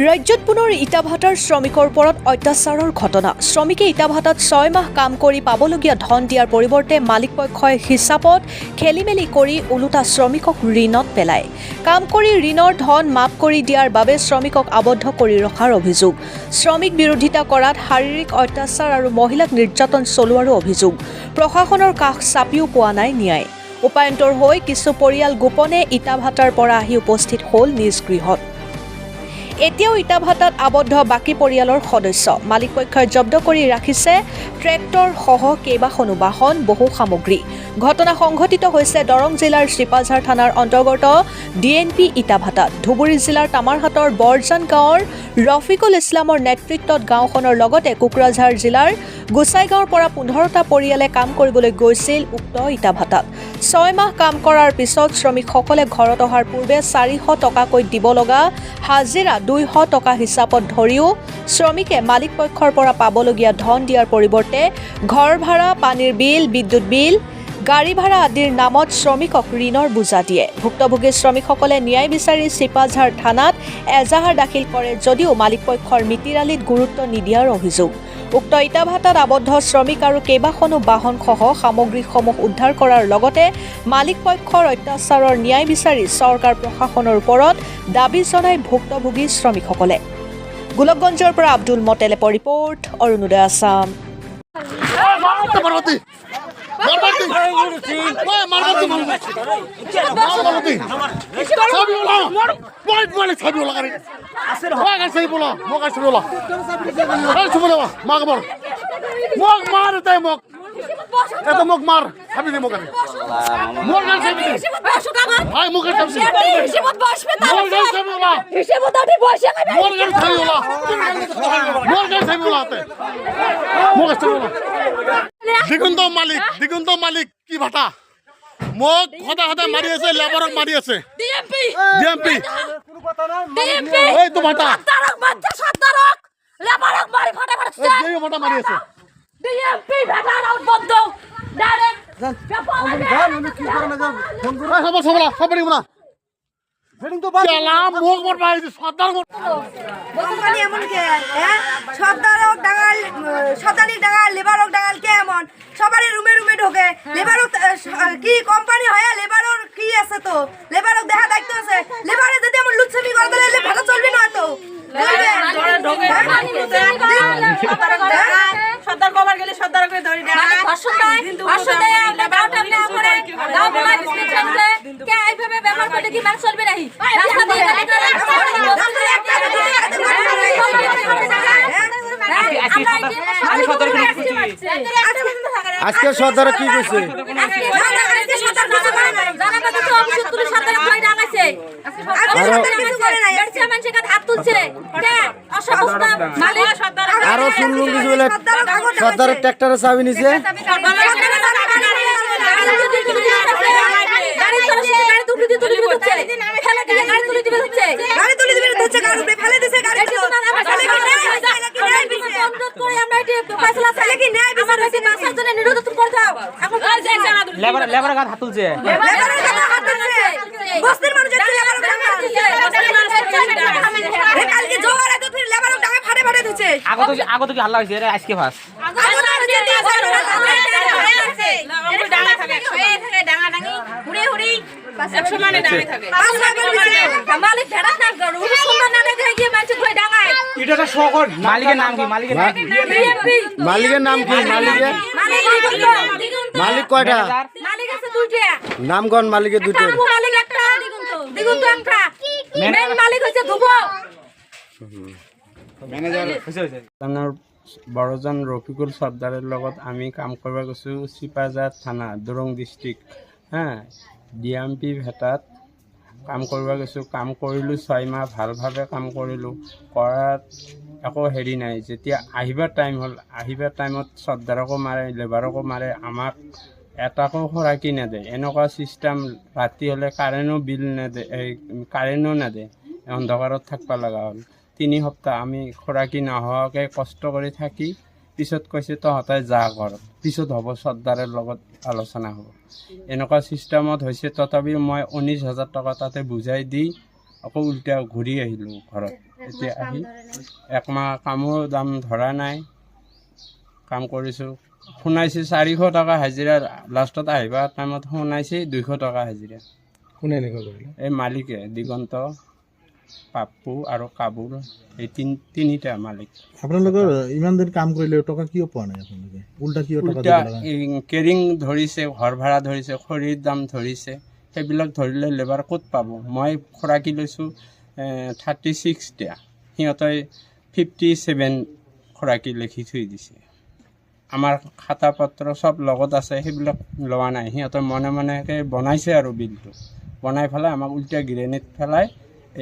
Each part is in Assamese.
ৰাজ্যত পুনৰ ইটা ভাটাৰ শ্ৰমিকৰ ওপৰত অত্যাচাৰৰ ঘটনা। শ্ৰমিকে ইটা ভাটাত 6 মাহ কাম কৰি পাবলগীয়া ধন দিয়াৰ পৰিৱৰ্তে মালিক পক্ষই হিচাপত খেলিমেলি কৰি ওলোটা শ্ৰমিকক ঋণত পেলায়। কাম কৰি ঋণৰ ধন মাফ কৰি দিয়াৰ বাবে শ্ৰমিকক আবদ্ধ কৰি ৰখাৰ অভিযোগ। শ্ৰমিক বিৰোধিতা কৰাত শাৰীৰিক অত্যাচাৰ আৰু মহিলাক নিৰ্যাতন চলোৱাৰো অভিযোগ। প্ৰশাসনৰ কাষ চাপিও পোৱা নাই ন্যায়। উপায়ন্তৰ হৈ কিছু পৰিয়াল গোপনে ইটা ভাটাৰ পৰা আহি উপস্থিত হ'ল নিজ গৃহত। এতিয়াও ইটা ভাটাত আবদ্ধ বাকী পৰিয়ালৰ সদস্য। মালিক পক্ষই জব্দ কৰি ৰাখিছে ট্ৰেক্টৰ সহ কেইবাখনো বাহন, বহু সামগ্ৰী। ঘটনা সংঘটিত হৈছে দৰং জিলাৰ শ্ৰীপাঝাৰ থানাৰ অন্তৰ্গত DNP ইটা ভাটাত। ধুবুৰী জিলাৰ তামাৰহাটৰ বৰজান গাঁৱৰ ৰফিকুল ইছলামৰ নেতৃত্বত গাঁওখনৰ লগতে কোকৰাঝাৰ জিলাৰ গোসাইগাঁৱৰ পৰা 15টা পৰিয়ালে কাম কৰিবলৈ গৈছিল উক্ত ইটা ভাটাত। 6 মাহ কাম কৰাৰ পিছত শ্ৰমিকসকলে ঘৰত অহাৰ পূৰ্বে 400 টকাকৈ দিব লগা হাজিৰা 200 টকা হিচাপত ধৰিও শ্ৰমিকে মালিক পক্ষৰ পৰা পাবলগীয়া ধন দিয়াৰ পৰিৱৰ্তে ঘৰ ভাড়া, পানীৰ বিল, বিদ্যুৎ বিল, গাড়ী ভাড়া আদিৰ নামত শ্ৰমিকক ঋণৰ বোজা দিয়ে। ভুক্তভোগী শ্ৰমিকসকলে ন্যায় বিচাৰি শ্ৰীপাঝাৰ থানাত এজাহাৰ দাখিল কৰে যদিও মালিক পক্ষৰ মিতিৰালিত গুৰুত্ব নিদিয়াৰ অভিযোগ। উক্ত ইটা ভাটাত আবদ্ধ শ্ৰমিক আৰু কেইবাখনো বাহনসহ সামগ্ৰীসমূহ উদ্ধাৰ কৰাৰ লগতে মালিক পক্ষৰ অত্যাচাৰৰ ন্যায় বিচাৰি চৰকাৰ প্ৰশাসনৰ ওপৰত দাবী জনাই ভুক্তভোগী শ্ৰমিকসকলে। গোলকগঞ্জৰ পৰা আব্দুল মতেলেপৰ ৰিপৰ্ট, অৰুণোদয় আছাম। দিগন্ত মালিক কি ভাটা মোক সদায় সদায় মাৰি আছে, লেবাৰক মাৰি আছে। ডিএমপি এইটো ভাটা ভাটা মাৰি আছে। সবারই রুমে রুমে ঢোকে। লেবারক কি কোম্পানি হয়, লেবারর কি আছে তো লেবারক দেখা দায়িত্ব আছে। লেবারে যদি আমার লুচ্ছামি করে তাহলে ভালো চলবে না তো। সর্দার কবার গেলে সর্দার করে ধরে দেয়। ভাষণ দেয়, ভাষণ দেয়, আমরা গাওটা না করে গাও বলা বিস্কুট খাইছে কে এইভাবে ব্যবহার করলে কি মান চলবে নাহি। রাস্তা দিয়ে আজকে সর্দার কি কইছে? আরো শুনলুম কিছু বলে সর্দারের ট্রাক্টরের চাবি নিছে। লেবার হাত তুলছে। আগত কি হাল্লা হয়েছে আজকে ফার্স্ট মালিকের নাম কি? মালিকের নাম কি? মালিক কয়টা? নামগণ মালিকের দুটো। বড়জন রফিকুল সর্দারের লগত আমি কাম কৰিব গৈছোঁ শ্ৰীপাঝাৰ থানা, দৰং ডিষ্ট্ৰিক্ট। DMP ভেটাত কাম কৰিব গৈছোঁ। কাম কৰিলোঁ 6 মাহ, ভালভাৱে কাম কৰিলোঁ। কৰাত একো হেৰি নাই। যেতিয়া আহিবৰ টাইম হ'ল, আহিবৰ টাইমত সৰ্দাৰকো মাৰে, লেবাৰকো মাৰে, আমাক এটাকো খোৰাকি নেদে। এনেকুৱা চিষ্টেম। ৰাতি হ'লে কাৰেণ্টো বিল নেদে, কাৰেণ্টো নেদে, অন্ধকাৰত থাকিব লগা হ'ল। 3 সপ্তাহ আমি খোৰাকি নোহোৱাকৈ কষ্ট কৰি থাকি পিছত কৈছে তহঁতে যা ঘৰত, পিছত হ'ব সৰ্দাৰৰ লগত আলোচনা হ'ব। এনেকুৱা চিষ্টেমত হৈছে। তথাপিও মই 19,000 টকা তাতে বুজাই দি আকৌ উল্টা ঘূৰি আহিলোঁ ঘৰত। এতিয়া আহি একমাহ কামৰ দাম ধৰা নাই, কাম কৰিছোঁ। শুনাইছে 400 টকা হাজিৰা, লাষ্টত আহিবা টাইমত শুনাইছে 200 টকা হাজিৰা। কোনে এনেকুৱা কৰিলে? এই মালিকে দিগন্ত, পাপ্পু আৰু কাবুল, এই তিনিটা মালিক। আপোনালোকৰ ইমান দিন কাম কৰিলে টকা কিয় পোৱা নাই আপোনালোকে? উল্টা কিয় টকা উল্টা দিব লগা? এই কেৰিং ধৰিছে, ঘৰ ভাড়া ধৰিছে, খৰিৰ দাম ধৰিছে। সেইবিলাক ধৰিলে লেবাৰ ক'ত পাব? মই খৰাকি লৈছোঁ 36 টা, সিহঁতে 57 খৰাকি লিখি থৈ দিছে। আমাৰ খাতা পত্ৰ চব লগত আছে, সেইবিলাক লোৱা নাই। সিহঁতে মনে মনেকৈ বনাইছে আৰু বিলটো বনাই পেলাই আমাক উল্টা গ্ৰেনেড পেলাই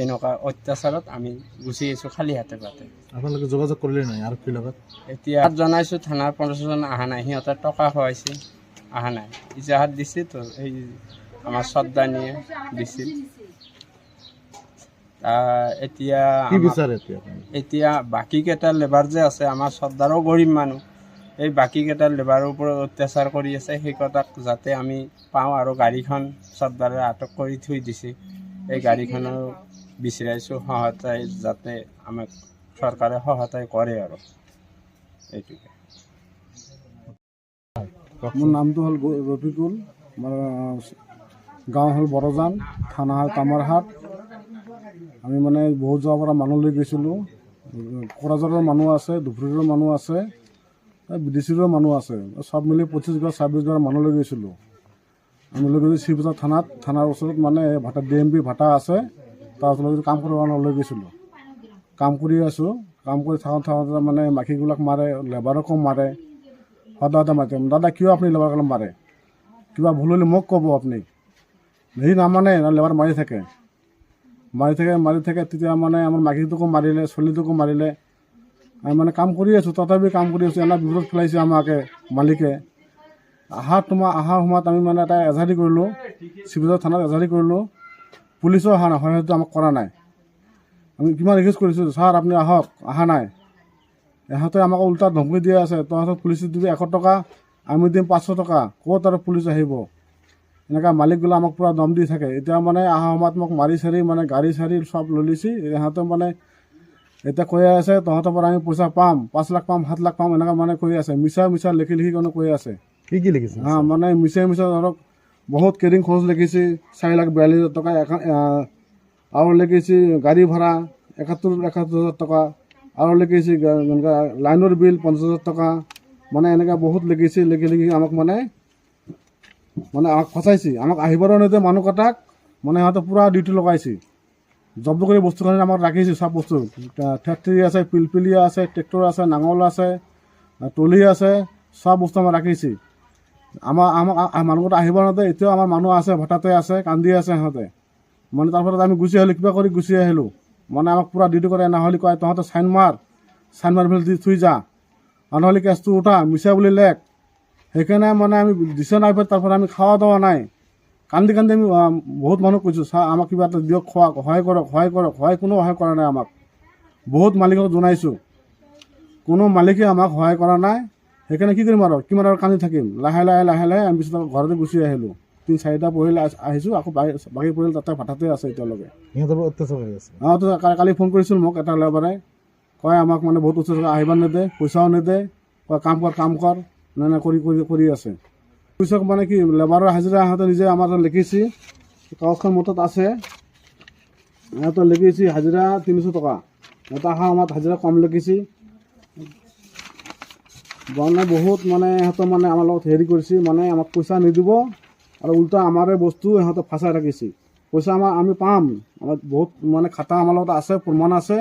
এনেকুৱা অত্যাচাৰত আমি গুচি আহিছোঁ খালী হাতে পাতে। আপোনালোকে যোগাযোগ কৰিলে নাই আৰক্ষীৰ লগত? এতিয়া জনাইছোঁ, থানাৰ প্ৰশাসন অহা নাই, সিহঁতে টকা খুৱাইছে, অহা নাই। ইজাহাত দিছে তো, এই আমাৰ শ্ৰদ্ধানীয়ে দিছিল। এতিয়া কি বিচাৰে এতিয়া? এতিয়া বাকীকেইটা লেবাৰ যে আছে, আমাৰ শ্ৰদ্ধাৰো গৰীব মানুহ, এই বাকীকেইটা লেবাৰৰ ওপৰত অত্যাচাৰ কৰি আছে, সেইকেইটাক যাতে আমি পাওঁ। আৰু গাড়ীখন শ্ৰদ্ধাৰে আটক কৰি থৈ দিছে, এই গাড়ীখনো বিচাৰিছোঁ সহায়তাই, যাতে আমাক চৰকাৰে সহায়তাই কৰে আৰু এইটোকে। মোৰ নামটো হ'ল ৰফিকুল, আমাৰ গাঁও হ'ল বৰজান, থানা হ'ল কামাৰহাট। আমি মানে বহুত যোৱাৰ পৰা মানুহ লৈ গৈছিলোঁ। কোকৰাঝাৰৰ মানুহ আছে, ধুবুৰীৰৰ মানুহ আছে, বিদেশীৰো মানুহ আছে, চব মিলি 25-26 ঘৰ মানুহ লৈ গৈছিলোঁ। আমি লৈ গৈছোঁ শিৱসাগৰ থানাত, থানাৰ ওচৰত মানে ভাটা DMP ভাটা আছে, তাৰ ওচৰত কাম কৰিব কাৰণে লৈ গৈছিলোঁ। কাম কৰি আছোঁ, কাম কৰি থাকোঁতে মানে মাখিবিলাক মাৰে, লেবাৰকো মাৰে, সদায় মাতে, দাদা কিয় আপুনি লেবাৰক মাৰে? কিবা ভুল হ'লে মোক ক'ব আপুনি। সি নামানে, লেবাৰ মাৰি থাকে। তেতিয়া মানে আমাৰ মাখিটোকো মাৰিলে, চলিটোকো মাৰিলে। আমি মানে কাম কৰি আছোঁ, তথাপি কাম কৰি আছোঁ, এনে বিপদত পেলাইছে আমাকে মালিকে। অহাৰ সময়ত আমি মানে এটা এজাহাৰী কৰিলোঁ, শিৱসাগৰ থানাত এজাহাৰী কৰিলোঁ। পুলিচো অহা নাই, সহায়টো আমাক কৰা নাই। আমি কিমান ৰিকুৱেষ্ট কৰিছোঁ, ছাৰ আপুনি আহক, অহা নাই। ইহঁতে আমাক উল্টা ধমকি দিয়া আছে, তহঁতক পুলিচে দিবি 100 টকা, আমি দিম 500 টকা, ক'ত আৰু পুলিচ আহিব? এনেকুৱা মালিকবিলাক আমাক পূৰা দম দি থাকে। এতিয়া মানে অহা সময়ত মোক মাৰি চাৰি মানে গাড়ী চাৰি চব লৈ লৈছে। ইহঁতে মানে এতিয়া কৈ আছে তহঁতৰ পৰা আমি পইচা পাম, 5 লাখ পাম, 7 লাখ পাম, এনেকুৱা মানে কৈ আছে। মিছা লিখি কাৰণে কৈ আছে। কি লিখিছে? মানে মিছা ধৰক বহুত কেৰিং খৰচ লিখিছে, 4,42,000 টকা, আৰু লিখিছে গাড়ী ভাড়া 71,000 টকা, আৰু লিখিছে লাইনৰ বিল 50,000 টকা, মানে এনেকৈ বহুত লিখিছে। লিখি আমাক মানে আমাক ফচাইছে। আমাক আহিবৰ নিদিয়ে মানুহ কটাক, মানে সিহঁতে পূৰা ডিউটি লগাইছে। জব্দ কৰি বস্তুখিনি আমাক ৰাখিছে, চব বস্তু ফেক্টৰী আছে, পিলপিলিয়া আছে, ট্ৰেক্টৰ আছে, নাঙল আছে, টলি আছে, চব বস্তু আমাক ৰাখিছে। আমাক মানুহকেইটা আহিব নিদিয়ে। এতিয়াও আমাৰ মানুহ আছে, ভটাতে আছে, কান্দি আছে সিহঁতে। মানে তাৰপিছত আমি গুচি আহিলোঁ, কিবা কৰি গুচি আহিলোঁ। মানে আমাক পূৰা ডিউটি কৰে, নহ'লে কয় তহঁতে চাইন মাৰি পেলাই দি থৈ যা, নহ'লে কেছটো উঠা, মিছা বুলি লেখ। সেইকাৰণে মানে আমি দিছে নাই, তাৰপৰা আমি খাৱা দাৱা নাই, কান্দি আমি বহুত মানুহ কৈছোঁ, চাৰ আমাক কিবা এটা দিয়ক, সহায় কৰক। কোনো সহায় কৰা নাই আমাক। বহুত মালিকক জনাইছোঁ, কোনো মালিকে আমাক সহায় কৰা নাই। সেইকাৰণে কি কৰিম আৰু, কিমান আৰু কান্দি থাকিম। লাহে লাহে আমি পিছত ঘৰতে গুচি আহিলোঁ। 3-4টা পৰিয়াল আহিছোঁ, আকৌ বাকী পৰিয়াল তাতে ভাটাতে আছে এতিয়ালৈকে। সিহঁতৰ অত্যাচাৰ হৈ আছে। কালি ফোন কৰিছিল মোক এটা লেবাৰে, কয় আমাক মানে বহুত অত্যাচাৰ, আহিব নিদিয়ে, পইচাও নিদিয়ে, কয় কাম কৰ নাই কৰি আছে। পইচা মানে কি লেবাৰৰ হাজিৰা সিহঁতে নিজে আমাৰ লিখিছে, কাগজখন মোৰ তাত আছে। সিহঁতে লিখিছে হাজিৰা 300 টকা, সিহঁতে অহা সময়ত হাজিৰা কম লিখিছে। মানে বহুত মানে সিহঁতে মানে আমাৰ লগত হেৰি কৰিছে, মানে আমাক পইচা নিদিব আৰু উল্টা আমাৰে বস্তু সিহঁতে ফাঁচাই ৰাখিছে। পইচা আমি পাম, আমাৰ বহুত মানে খাতা আমাৰ লগত আছে, প্ৰমাণ আছে।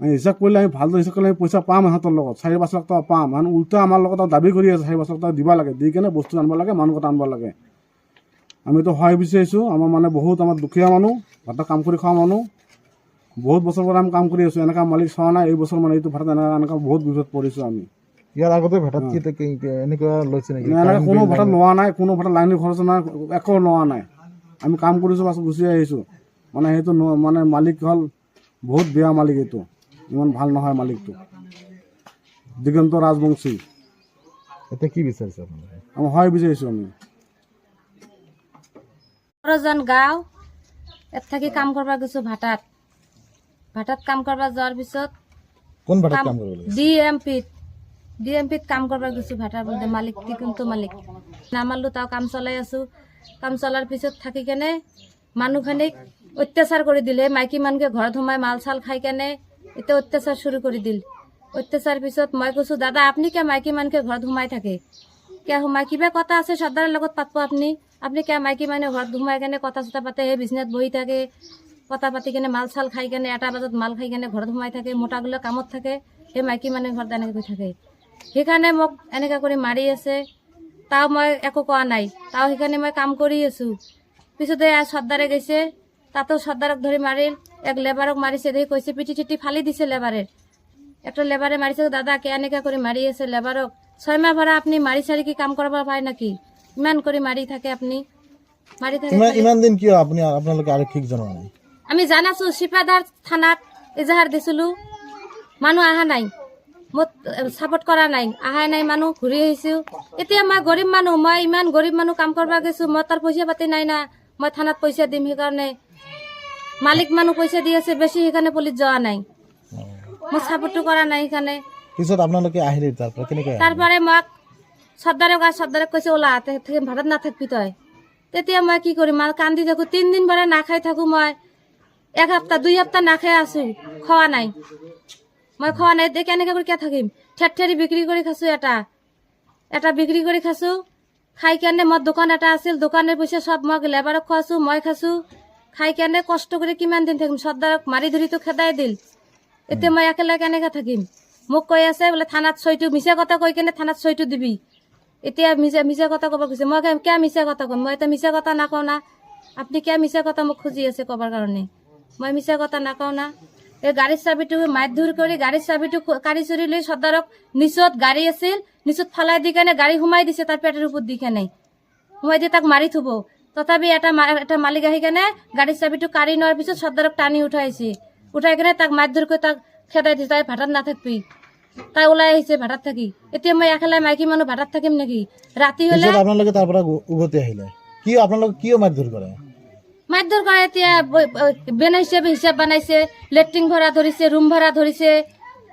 হিচাপ কৰিলে আমি ভালদৰে হিচাপ কৰিলে আমি পইচা পাম সিহঁতৰ লগত, 4-5 লাখ টকা পাম। মানে উল্টা আমাৰ লগত দাবী কৰি আছে 4-5 লাখ টকা দিব লাগে, দি কেনে বস্তু আনিব লাগে, মানুহকেইটা আনিব লাগে। আমিতো সহায় বিচাৰিছোঁ। আমাৰ মানে বহুত আমাৰ দুখীয়া মানুহ, ভাটা কাম কৰি খোৱা মানুহ, বহুত বছৰৰ পৰা আমি কাম কৰি আছোঁ। এনেকুৱা মালিক চোৱা নাই। এই বছৰ মানে এইটো ভাটাত এনেকুৱা বহুত বিপদ পৰিছোঁ আমি। ইয়াৰ আগতে ভাটাত এনেকুৱা লৈছে নেকি? এনেকৈ কোনো ভাটাত লোৱা নাই, কোনো ভাটাত লাইনৰ খৰচ নাই, একো লোৱা নাই। আমি কাম কৰিছোঁ, পাছত গুচি আহিছোঁ। মানে সেইটো মানে মালিক হ'ল বহুত বেয়া মালিক, এইটো ইমান ভাল নহয় মালিকটো, দিগন্ত ৰাজবংশী। এতিয়া কি বিচাৰিছে আপোনালোকে? আমি সহায় বিচাৰিছোঁ। আমি বৰজান গাঁও, ইয়াত থাকি কাম কৰিব গৈছোঁ ভাটাত কাম কৰিব যোৱাৰ পিছত কোন ভাড়াত কাম কৰিব লাগে? ডিএমপিত কাম কৰিব গৈছোঁ ভাটাৰ বলতে মালিক কোনটো মালিক নামালো তাও কাম চলাই আছোঁ কাম চলাৰ পিছত থাকি কেনে মানুহখিনিক অত্যাচাৰ কৰি দিলে মাইকী মানুহকে ঘৰত সোমাই মাল চাল খাই কেনে এতিয়া অত্যাচাৰ শুৰু কৰি দিল অত্যাচাৰ পিছত মই কৈছোঁ দাদা আপুনি কিয় মাইকী মানুহকে ঘৰত সোমাই থাকে কিয় সোমাই কিবা কথা আছে সৰ্দাৰৰ লগত পাতব আপুনি কিয় মাইকী মানুহ ঘৰত সোমাই কেনে কথা চথা পাতে সেই বিজনেছত বহি থাকে কথা পাতি কেনে মাল চাল খাই কেনে এটা বজাত মাল খাই কেনে ঘৰত সোমাই থাকে মোটাগুলো কামত থাকে সেই মাইকী মানুহ ঘৰত এনেকৈ গৈ থাকে সেইকাৰণে মোক এনেকৈ কৰি মাৰি আছে তাও মই একো কোৱা নাই তাও সেইকাৰণে মই কাম কৰি আছোঁ পিছতে সৰ্দাৰে গৈছে তাতো সর্দারক ধরে মারিল এক লেবারক মারিছে দেখি কইছে পিটি টিটি ফালি দিছে লেবারের একটা লেবারে মারিছে দাদা কে এনেকা করে মারি আছে লেবারক 6 মাহ ভরা আপনি মারি সারি কি কাম করবা পায় নাকি ইমান করে মারি থাকে আপনি মারি থাকে ইমান দিন কিয় আপুনি আপোনালোকে আৰক্ষীক জনোৱা নাই? আমি জানাছো সিপাদার থানাত এজাহার দিছিলো মানুহ আহা নাই মোক সাপোর্ট করা নাই আহাই নাই মানুহ ঘুরি আহিছো এতিয়া মই গরিব মানুহ মই ইমান গরিব মানুহ কাম করবা গেছো মই তার পয়সা পাতি নাই না মই থানাত পয়সা দিম সেইকাৰণে মালিক মানুহ পয়সা দি আছে বেশি সেইখানে পুলিশ যাওয়া নাই মই সাপোর্ট করা নাই এখানে পিছত আপোনালোকে আহিলে তাৰপৰা কেনেকৈ? তারপরে মোক সর্দারে কৈছে ওলা থেকে ভাড়াত না থাকবি তই তেতিয়া মই কি কৰিম আর কান্দি থাকো 3 দিন ভরে না খাই থাকো মই 1 সপ্তাহ 2 সপ্তাহ না খাই আছো খাওয়া নাই মই খাওয়া নাই দেখে এনেকে করে কে থাকিম ঠেঠেরি বিক্রি করে খাসু এটা বিক্রি করে খাসু খাই কেনে মোর দোকান এটা আছিল দোকানের পয়সা সব মই লেবারক খাওয়াছো মই খাসু খাই কেনে কষ্ট করে কিমান দিন থাকিম সর্দারক মারি ধরি তো খেদাই দিল এতে মই একেলা কেনেকে থাকিম মোক কৈ আছে বোলে থানাত সইটো মিছা কথা কৈ কেনে থানাত সইটো দিবি এতিয়া মিছা কথা কব কৈছে মই কিয় মিছা কথা কম মই এটা মিছা কথা নাকওঁ না আপনি কিয় মিছা কথা মোক খুজি আছে কবার কাৰণে মই মিছা কথা নাকওঁ না এই গাড়ীৰ চাবিটো মাৰধৰ কৰি গাড়ীৰ চাবিটো কাঢ়ি চুৰি লৈ সৰ্দাৰক নিচত গাড়ী আছিল নিচত ফালাই দি কেনে গাড়ী সোমাই দিছে তাৰ পেটেৰ ওপৰত দি কেনে সোমাই দি তাক মাৰি থব তথাপি এটা মালিক আহি কেনে গাড়ীৰ চাবিটো কাঢ়ি নোৱাৰ পিছত সৰ্দাৰক টানি উঠাই কেনে তাক মাৰধৰ কৰি তাক খেদাই দিছে তাই ভাটাত নাথাকবি তাই ওলাই আহিছে ভাটাত থাকি এতিয়া মই একেলাই মাইকী মানুহ ভাটাত থাকিম নেকি ৰাতি হলে পিছত আপোনালোকে তাৰ পৰা উভতি আহিলে কি আপোনালোকে কিয় মাৰধৰ কৰে? মারধর করে এতিয়া বেনা হিসাব বানাইছে লেট্রিন ভাড়া ধরিছে রুম ভাড়া ধরিছে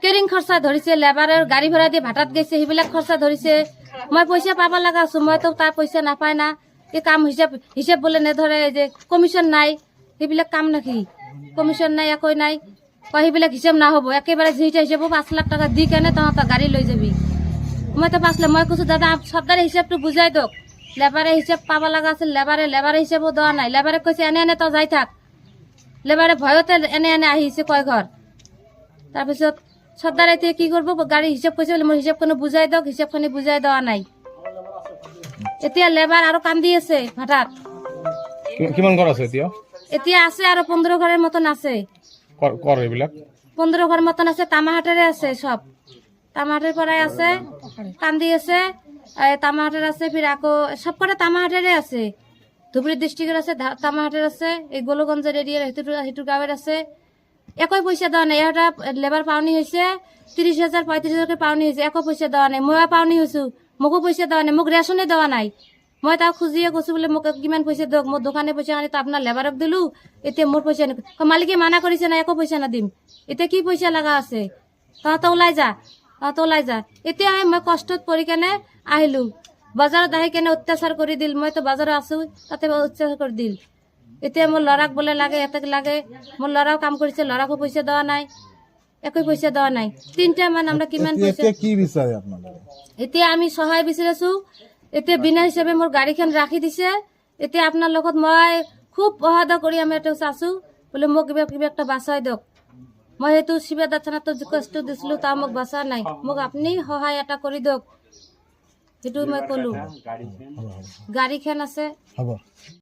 কেরিং খরচা ধরিছে লেবারের গাড়ি ভাড়া দিয়ে ভাটাত গেছে সেইবিলাক খরচা ধরিছে মই পয়সা পাবা লাগা আছো মই তো তার পয়সা নাপায় না এই কাম হিসাব বলে নেধরে যে কমিশন নাই সেইবিলাক কাম নাকি কমিশন নাই একই নাই সেইবিলাক হিসাব না হব একেবারে যেটা হিসাব 5 লাখ টাকা দি কেনে তহঁতৰ গাড়ী লৈ যাবি মই তো 5 লাখ মই কৈছো দাদা সর্দারে হিসাবটো বুঝাই দক লেবারে হিসাব পাবা লাগা আছে লেবারে হিসাবও দেওয়া নাই লেবারে কৈছে এনে তো যাই থাক লেবারে ভয়তে এনে আহিছে কয় ঘর তাৰপিছত সৰ্দাৰে এতিয়া কি কৰবো গাড়ী হিসাব কৈছে বলে মোৰ হিসাবখানি বুঝাই দক হিসাবখানি বুঝাই দেওয়া নাই এতিয়া লেবাৰ আৰো কান্দি আছে ভাটাত কিমান ঘৰ আছে এতিয়া আছে আৰু 15 ঘরের মতন আছে এইবিলাক 15 ঘর মতন আছে তামাহাটেরে আছে সব তামাহাটের পরাই আছে কান্দি আছে তামাহাটের আছে ফির আকৌ সব কটা তামাহাটেরে আছে ধুবুৰী ডিস্ট্ৰিক্টেৰ আছে তামাহাটেৰ আছে এই গোলগঞ্জেৰ এৰিয়াৰ হেতু গাঁৱেৰ আছে একই পয়সা দেওয়া নাই এটা লেবার পাওনি হয়েছে 30,000 35,000 পাওনি হয়েছে একো পয়সা দেওয়া নাই মই পাওনি হয়েছো মোকো পয়সা দেওয়া নাই মোক রেশনে দেওয়া নাই মই তাক খুজিয়ে কৈছো বোলে মোক কিমান পয়সা দিয়ক মোৰ দোকানে পয়সা আনি তো আপনাৰ লেবাৰক দিলো এতিয়া মোৰ পয়সা মালিকে মানা কৰিছে না একো পয়সা নাদিম এতিয়া কি পয়সা লাগা আছে তহঁত ওলাই যা এতিয়া মই কষ্টত পৰি কেনে আহিলো বজাৰত আহি কেনে অত্যাচাৰ কৰি দিল মই তো বজাৰত আছো তাতে অত্যাচাৰ কৰি দিল এতিয়া মোৰ লৰাক বোলে লাগে এটাক লাগে মোৰ লৰাও কাম কৰিছে লৰাকো পয়সা দেওয়া নাই একো পয়সা দেওয়া নাই 3টা মান আমৰা কিমান পয়সা কি বিচাৰে আপোনালোকে? এতিয়া আমি সহায় বিচাৰিছো এতিয়া বিনা হিচাপে মোৰ গাড়ীখন ৰাখি দিছে এতিয়া আপোনাৰ লগত মই খুব অহাদা কৰি আমি এটা চাচো বোলে মোক কিবা একটা বাঁচাই দিয়ক মই সেইটো শিবাদার থানাতো কষ্ট দিছিলো তা মোক বাঁচা নাই মোক আপুনি সহায় এটা কৰি দিয়ক সেইটো মই কলো গাড়ীখন আছে হ'ব